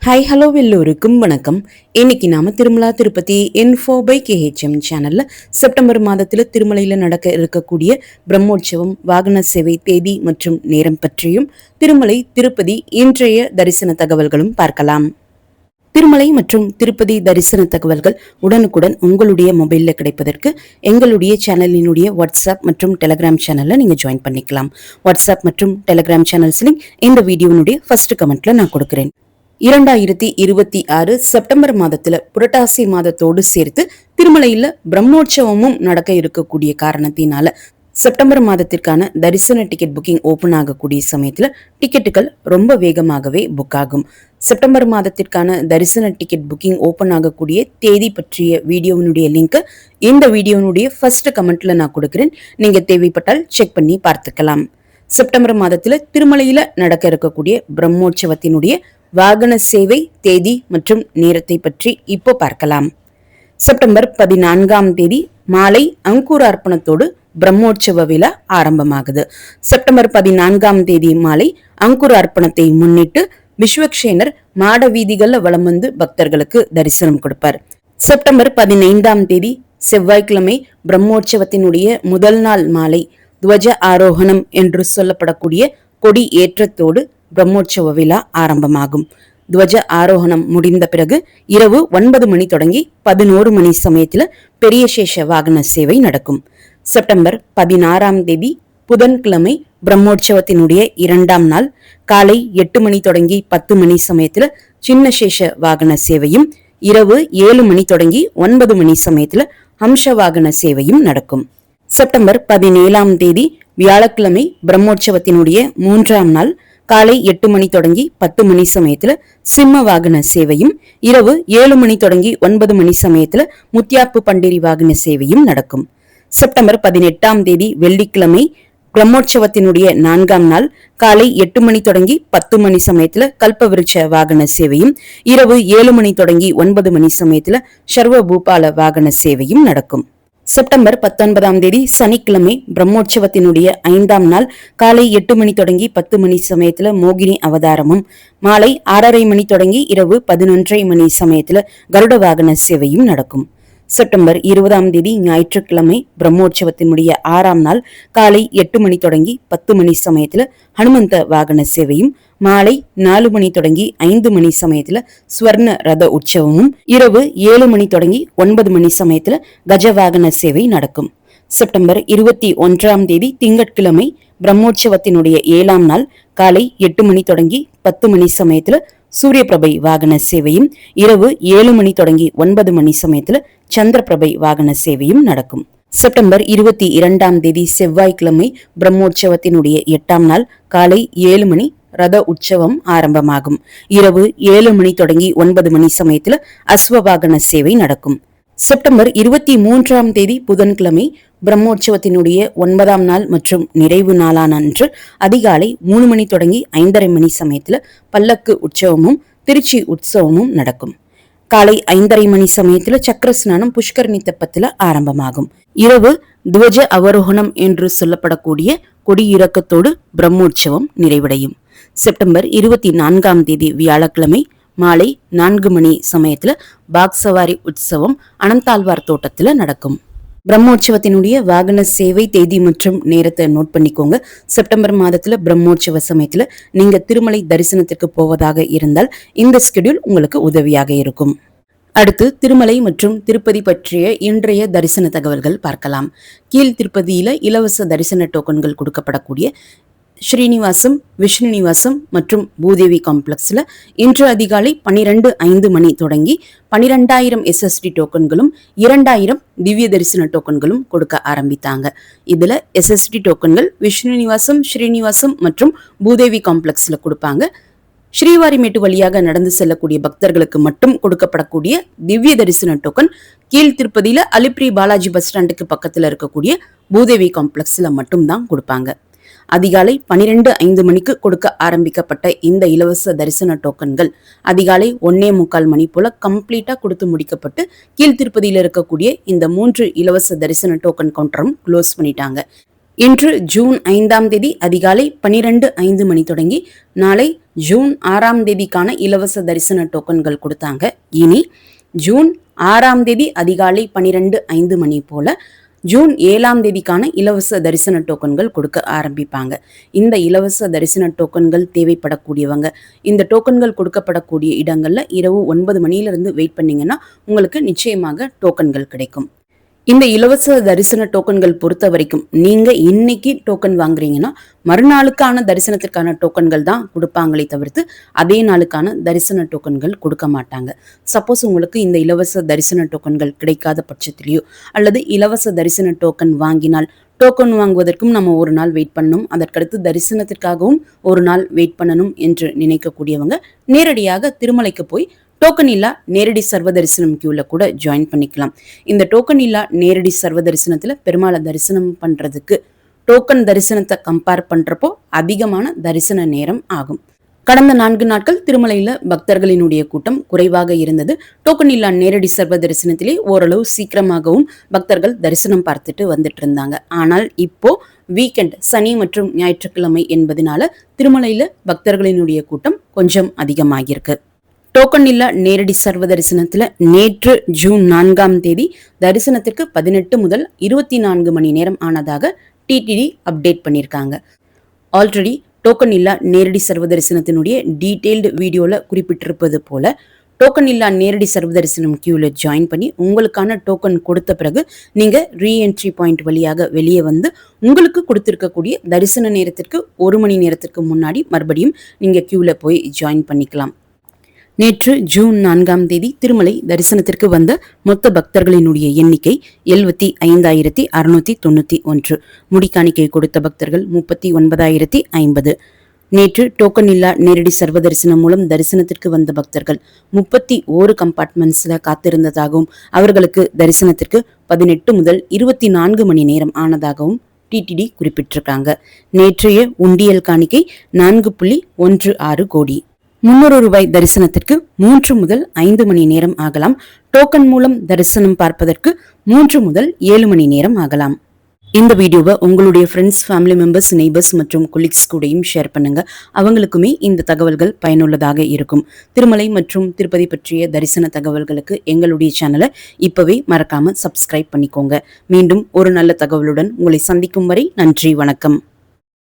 Hi hello எல்லோருக்கும் வணக்கம். இன்னைக்கு நாம Tirumala Tirupati info by KHM சேனல்ல செப்டம்பர் மாதத்துல திருமலையில நடக்க இருக்கக்கூடிய பிரம்மோற்சவம், வாகன சேவை தேதி மற்றும் நேரம் பற்றியும் திருமலை திருப்பதி இன்றைய தரிசன தகவல்களும் பார்க்கலாம். திருமலை மற்றும் திருப்பதி தரிசன தகவல்கள் உடனுக்குடன் உங்களுடைய மொபைல்ல கிடைப்பதற்கு எங்களுடைய சேனலினுடைய வாட்ஸ்அப் மற்றும் டெலிகிராம் சேனல்ல நீங்க ஜாயின் பண்ணிக்கலாம். வாட்ஸ்அப் மற்றும் டெலிகிராம் சேனல்ஸ் லிங்க் இந்த வீடியோனுடைய ஃபர்ஸ்ட் கமெண்ட்ல நான் கொடுக்கிறேன். 2026 செப்டம்பர் மாதத்துல புரட்டாசி மாதத்தோடு சேர்த்து திருமலையில பிரம்மோற்சவமும் நடக்க இருக்கக்கூடிய காரணத்தினால செப்டம்பர் மாதத்திற்கான தரிசன டிக்கெட் புக்கிங் ஓபன் ஆகக்கூடிய சமயத்துல டிக்கெட்டுகள் ரொம்ப வேகமாகவே புக் ஆகும். செப்டம்பர் மாதத்திற்கான தரிசன டிக்கெட் புக்கிங் ஓபன் ஆகக்கூடிய தேதி பற்றிய வீடியோனுடைய லிங்க் இந்த வீடியோனுடைய ஃபர்ஸ்ட் கமெண்ட்ல நான் கொடுக்கிறேன். நீங்க தேவைப்பட்டால் செக் பண்ணி பார்த்துக்கலாம். செப்டம்பர் மாதத்துல திருமலையில நடக்க இருக்கக்கூடிய பிரம்மோற்சவத்தினுடைய வாகன சேவை தேதி மற்றும் நேரத்தை பற்றி இப்போ பார்க்கலாம். செப்டம்பர் 14ஆம் தேதி மாலை அங்குரார்ப்பணத்தோடு பிரம்மோற்சவ விழா ஆரம்பமாகுது. செப்டம்பர் 14ஆம் தேதி மாலை அங்குரார்ப்பணத்தை முன்னிட்டு விஸ்வக்சேனர் மாட வீதிகள்ல வலம் வந்து பக்தர்களுக்கு தரிசனம் கொடுப்பார். செப்டம்பர் 15ஆம் தேதி செவ்வாய்க்கிழமை பிரம்மோற்சவத்தினுடைய முதல் நாள் மாலை துவஜ ஆரோகணம் என்று சொல்லப்படக்கூடிய கொடி ஏற்றத்தோடு பிரம்மோற்சவ விழா ஆரம்பமாகும். துவஜ ஆரோகணம் முடிந்த பிறகு இரவு 9 மணி தொடங்கி 11 மணி சமயத்துல பெரிய சேஷ வாகன சேவை நடக்கும். செப்டம்பர் 16ஆம் தேதி புதன்கிழமை பிரம்மோற்சவத்தினுடைய 2ஆம் நாள் காலை 8 மணி தொடங்கி 10 மணி சமயத்துல சின்ன சேஷ வாகன சேவையும், இரவு 7 மணி தொடங்கி 9 மணி சமயத்துல ஹம்ச வாகன சேவையும் நடக்கும். செப்டம்பர் 17ஆம் தேதி வியாழக்கிழமை பிரம்மோற்சவத்தினுடைய 3ஆம் நாள் காலை 8 மணி தொடங்கி 10 மணி சமயத்துல சிம்ம வாகன சேவையும், இரவு 7 மணி தொடங்கி 9 மணி சமயத்துல முத்தியாப்பு பண்டிரி வாகன சேவையும் நடக்கும். செப்டம்பர் 18ஆம் தேதி வெள்ளிக்கிழமை பிரம்மோற்சவத்தினுடைய 4ஆம் நாள் காலை 8 மணி தொடங்கி 10 மணி சமயத்துல கல்பவிருட்ச வாகன சேவையும், இரவு 7 மணி தொடங்கி 9 மணி சமயத்துல சர்வ பூபால வாகன சேவையும் நடக்கும். செப்டம்பர் 19ஆம் தேதி சனிக்கிழமை பிரம்மோற்சவத்தினுடைய 5ஆம் நாள் காலை 8 மணி தொடங்கி 10 மணி சமயத்துல மோகினி அவதாரமும், மாலை 6:30 மணி தொடங்கி இரவு 11:30 மணி சமயத்துல கருட வாகன சேவையும் நடக்கும். செப்டம்பர் 20ஆம் தேதி ஞாயிற்றுக்கிழமை பிரம்மோற்சவத்தினுடைய 6ஆம் நாள் காலை 8 மணி தொடங்கி 10 மணி சமயத்துல ஹனுமந்த வாகன சேவையும், மாலை 4 மணி தொடங்கி 5 மணி சமயத்துல ஸ்வர்ண ரத உற்சவமும், இரவு 7 மணி தொடங்கி 9 மணி சமயத்துல கஜ வாகன சேவை நடக்கும். செப்டம்பர் 21ஆம் தேதி திங்கட்கிழமை பிரம்மோற்சவத்தினுடைய 7ஆம் நாள் காலை 8 மணி தொடங்கி 10 மணி சமயத்துல சூரிய பிரபை வாகன சேவையும், இரவு 7 மணி தொடங்கி 9 மணி சமயத்துல சந்திர பிரபை வாகன சேவையும் நடக்கும். செப்டம்பர் 22ஆம் தேதி செவ்வாய்க்கிழமை பிரம்மோற்சவத்தினுடைய 8ஆம் நாள் காலை 7 மணி ரத உற்சவம் ஆரம்பமாகும். இரவு 7 மணி தொடங்கி 9 மணி சமயத்துல அஸ்வ வாகன சேவை நடக்கும். செப்டம்பர் 23ஆம் தேதி புதன்கிழமை பிரம்மோற்சவத்தினுடைய 9ஆம் நாள் மற்றும் நிறைவு நாளான அன்று அதிகாலை 3 மணி தொடங்கி 5:30 மணி சமயத்துல பல்லக்கு உற்சவமும் திருச்சி உற்சவமும் நடக்கும். காலை 5:30 மணி சமயத்துல சக்கர ஸ்நானம் புஷ்கரணி தெப்பத்துல ஆரம்பமாகும். இரவு துவஜ அவரோகணம் என்று சொல்லப்படக்கூடிய கொடியிறக்கத்தோடு பிரம்மோற்சவம் நிறைவடையும். செப்டம்பர் 24ஆம் தேதி வியாழக்கிழமை மாலை 4 மணி சமயத்துல பாக்சவாரி உற்சவம் அனந்தாழ்வார் தோட்டத்துல நடக்கும். பிரம்மோற்சவத்தினுடைய வாகன சேவை தேதி மற்றும் நேரத்தை நோட் பண்ணிக்கோங்க. செப்டம்பர் மாதத்துல பிரம்மோற்சவ சமயத்துல நீங்க திருமலை தரிசனத்திற்கு போவதாக இருந்தால் இந்த ஸ்கெடியூல் உங்களுக்கு உதவியாக இருக்கும். அடுத்து திருமலை மற்றும் திருப்பதி பற்றிய இன்றைய தரிசன தகவல்கள் பார்க்கலாம். கீழ் திருப்பதியில இலவச தரிசன டோக்கன்கள் கொடுக்கப்படக்கூடிய ஸ்ரீனிவாசம், விஷ்ணு நிவாசம் மற்றும் பூதேவி காம்ப்ளெக்ஸ்ல இன்று அதிகாலை 12:05 மணி தொடங்கி 12,000 SSD டோக்கன்களும் 2,000 திவ்ய தரிசன டோக்கன்களும் கொடுக்க ஆரம்பித்தாங்க. இதுல SSD டோக்கன்கள் விஷ்ணு நிவாசம், ஸ்ரீனிவாசம் மற்றும் பூதேவி காம்ப்ளெக்ஸ்ல கொடுப்பாங்க. ஸ்ரீவாரிமேட்டு வழியாக நடந்து செல்லக்கூடிய பக்தர்களுக்கு மட்டும் கொடுக்கப்படக்கூடிய திவ்ய தரிசன டோக்கன் கீழ் திருப்பதியில அலிப்ரி பாலாஜி பஸ் ஸ்டாண்டுக்கு பக்கத்துல இருக்கக்கூடிய பூதேவி காம்ப்ளெக்ஸ்ல மட்டும்தான் கொடுப்பாங்க. அதிகாலை 12:05 மணிக்கு கொடுக்க ஆரம்பிக்கப்பட்ட இந்த இலவச தரிசன டோக்கன்கள் அதிகாலை 1:45 மணி போல கம்ப்ளீட்டா கொடுத்து முடிக்கப்பட்டு கீழ் திருப்பதியில இருக்கக்கூடிய இந்த 3 இலவச தரிசன டோக்கன் கவுண்டரும் க்ளோஸ் பண்ணிட்டாங்க. இன்று ஜூன் 5ஆம் தேதி அதிகாலை 12:05 மணி தொடங்கி நாளை ஜூன் 6ஆம் தேதிக்கான இலவச தரிசன டோக்கன்கள் கொடுத்தாங்க. இனி ஜூன் 6ஆம் தேதி அதிகாலை 12:05 மணி போல ஜூன் 7ஆம் தேதிக்கான இலவச தரிசன டோக்கன்கள் கொடுக்க ஆரம்பிப்பாங்க. இந்த இலவச தரிசன டோக்கன்கள் தேவைப்படக்கூடியவங்க இந்த டோக்கன்கள் கொடுக்கப்படக்கூடிய இடங்கள்ல இரவு 9 மணியிலிருந்து வெயிட் பண்ணீங்கன்னா உங்களுக்கு நிச்சயமாக டோக்கன்கள் கிடைக்கும். இந்த இலவச தரிசன டோக்கன்கள் பொறுத்த வரைக்கும் நீங்க இன்னைக்கு டோக்கன் வாங்குறீங்கன்னா மறுநாளுக்கான தரிசனத்திற்கான டோக்கன்கள் தான் கொடுப்பாங்களே தவிர்த்து அதே நாளுக்கான தரிசன டோக்கன்கள் கொடுக்க மாட்டாங்க. சப்போஸ் உங்களுக்கு இந்த இலவச தரிசன டோக்கன்கள் கிடைக்காத பட்சத்திலேயோ அல்லது இலவச தரிசன டோக்கன் வாங்கினால் டோக்கன் வாங்குவதற்கும் நம்ம ஒரு நாள் வெயிட் பண்ணணும், அதற்கடுத்து தரிசனத்திற்காகவும் ஒரு நாள் வெயிட் பண்ணணும் என்று நினைக்கக்கூடியவங்க நேரடியாக திருமலைக்கு போய் டோக்கன் இல்லா நேரடி சர்வ தரிசனம் கியூல கூட ஜாயின் பண்ணிக்கலாம். இந்த டோக்கன் இல்லா நேரடி சர்வ தரிசனத்துல பெருமாளை தரிசனம் பண்றதுக்கு டோக்கன் தரிசனத்தை கம்பேர் பண்றப்போ அதிகமான தரிசன நேரம் ஆகும். கடந்த 4 நாட்கள் திருமலையில பக்தர்களினுடைய கூட்டம் குறைவாக இருந்தது. டோக்கன் இல்லா நேரடி சர்வ தரிசனத்திலே ஓரளவு சீக்கிரமாகவும் பக்தர்கள் தரிசனம் பார்த்துட்டு வந்துட்டு இருந்தாங்க. ஆனால் இப்போ வீக்கெண்ட் சனி மற்றும் ஞாயிற்றுக்கிழமை என்பதனால திருமலையில பக்தர்களினுடைய கூட்டம் கொஞ்சம் அதிகமாகியிருக்கு. டோக்கன் இல்லா நேரடி சர்வ தரிசனத்துல நேற்று ஜூன் 4ஆம் தேதி தரிசனத்திற்கு 18 முதல் 24 மணி நேரம் ஆனதாக டிடிடி அப்டேட் பண்ணியிருக்காங்க. ஆல்ரெடி டோக்கன் இல்லா நேரடி சர்வ தரிசனத்தினுடைய டீடைல்டு வீடியோல குறிப்பிட்டிருப்பது போல டோக்கன் இல்லா நேரடி சர்வ தரிசனம் கியூல ஜாயின் பண்ணி உங்களுக்கான டோக்கன் கொடுத்த பிறகு நீங்க ரீஎன்ட்ரி பாயிண்ட் வழியாக வெளியே வந்து உங்களுக்கு கொடுத்திருக்கக்கூடிய தரிசன நேரத்திற்கு 1 மணி நேரத்திற்கு முன்னாடி மறுபடியும் நீங்க கியூல போய் ஜாயின் பண்ணிக்கலாம். நேற்று ஜூன் 4ஆம் தேதி திருமலை தரிசனத்திற்கு வந்த மொத்த பக்தர்களினுடைய எண்ணிக்கை 75,691. முடிக்காணிக்கை கொடுத்த பக்தர்கள் 39,050. நேற்று டோக்கன் இல்லா நேரடி சர்வ தரிசனம் மூலம் தரிசனத்திற்கு வந்த பக்தர்கள் 31 கம்பார்ட்மெண்ட்ஸ்ல காத்திருந்ததாகவும் அவர்களுக்கு தரிசனத்திற்கு 18 முதல் 24 மணி நேரம் ஆனதாகவும் டிடிடி குறிப்பிட்டிருக்காங்க. நேற்றைய உண்டியல் காணிக்கை 4.16 கோடி. 300 ரூபாய் தரிசனத்திற்கு 3 முதல் 5 மணி நேரம் ஆகலாம். டோக்கன் மூலம் தரிசனம் பார்ப்பதற்கு 3 முதல் 7 மணி நேரம் ஆகலாம். இந்த வீடியோவை உங்களுடைய ஃப்ரெண்ட்ஸ், ஃபேமிலி மெம்பர்ஸ், நெய்பர்ஸ் மற்றும் கொலீக்ஸ் கூடயும் ஷேர் பண்ணுங்க. அவங்களுக்குமே இந்த தகவல்கள் பயனுள்ளதாக இருக்கும். திருமலை மற்றும் திருப்பதி பற்றிய தரிசன தகவல்களுக்கு எங்களுடைய சேனலை இப்பவே மறக்காம சப்ஸ்கிரைப் பண்ணிக்கோங்க. மீண்டும் ஒரு நல்ல தகவலுடன் உங்களை சந்திக்கும் வரை நன்றி, வணக்கம்.